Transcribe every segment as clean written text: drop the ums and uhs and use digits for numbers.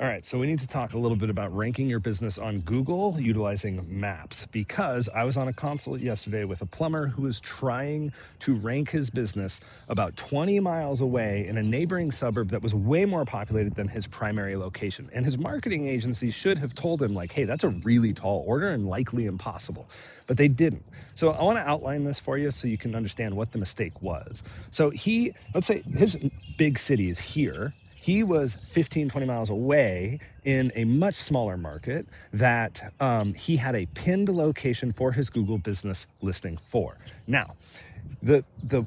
All right, so we need to talk a little bit about ranking your business on Google utilizing maps because I was on a consult yesterday with a plumber who was trying to rank his business about 20 miles away in a neighboring suburb that was way more populated than his primary location. And his marketing agency should have told him, like, hey, that's a really tall order and likely impossible. But they didn't. So I want to outline this for you so you can understand what the mistake was. So let's say his big city is here. He was 15, 20 miles away in a much smaller market that he had a pinned location for his Google business listing for. Now,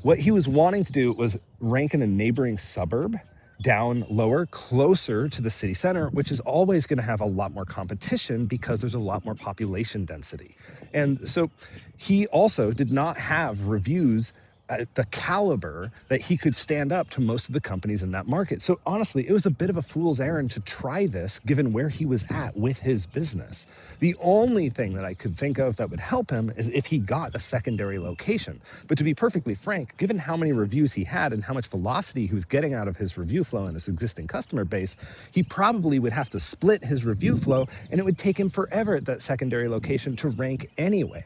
what he was wanting to do was rank in a neighboring suburb down lower, closer to the city center, which is always going to have a lot more competition because there's a lot more population density. And so he also did not have reviews at the caliber that he could stand up to most of the companies in that market. So honestly, it was a bit of a fool's errand to try this given where he was at with his business. The only thing that I could think of that would help him is if he got a secondary location. But to be perfectly frank, given how many reviews he had and how much velocity he was getting out of his review flow and his existing customer base, he probably would have to split his review flow and it would take him forever at that secondary location to rank anyway.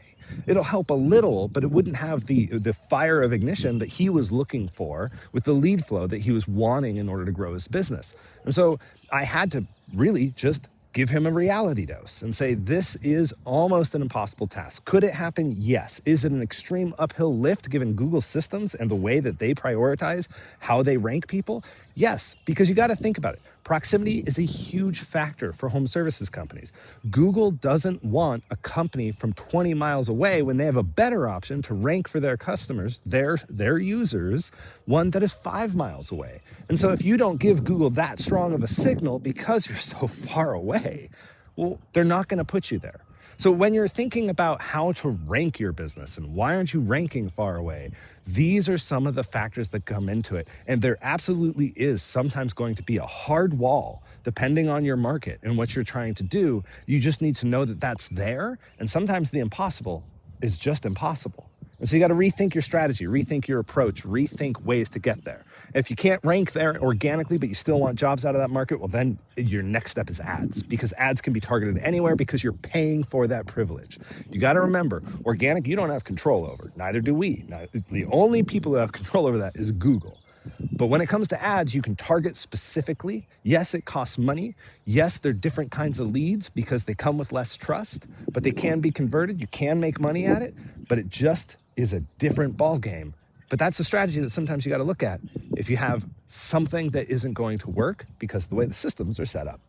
It'll help a little, but it wouldn't have the fire of ignition that he was looking for with the lead flow that he was wanting in order to grow his business. And so I had to really just give him a reality dose and say, this is almost an impossible task. Could it happen? Yes. Is it an extreme uphill lift given Google's systems and the way that they prioritize how they rank people? Yes, because you got to think about it. Proximity is a huge factor for home services companies. Google doesn't want a company from 20 miles away when they have a better option to rank for their customers, their users, one that is 5 miles away. And so if you don't give Google that strong of a signal because you're so far away, well, they're not going to put you there. So when you're thinking about how to rank your business and why aren't you ranking far away, these are some of the factors that come into it. And there absolutely is sometimes going to be a hard wall depending on your market and what you're trying to do. You just need to know that that's there. And sometimes the impossible is just impossible. And so you got to rethink your strategy, rethink your approach, rethink ways to get there. If you can't rank there organically, but you still want jobs out of that market, well, then your next step is ads, because ads can be targeted anywhere because you're paying for that privilege. You got to remember, organic, you don't have control over. Neither do we. The only people who have control over that is Google. But when it comes to ads, you can target specifically. Yes, it costs money. Yes, they're different kinds of leads because they come with less trust, but they can be converted. You can make money at it, but it just is a different ball game. But that's a strategy that sometimes you got to look at if you have something that isn't going to work because of the way the systems are set up.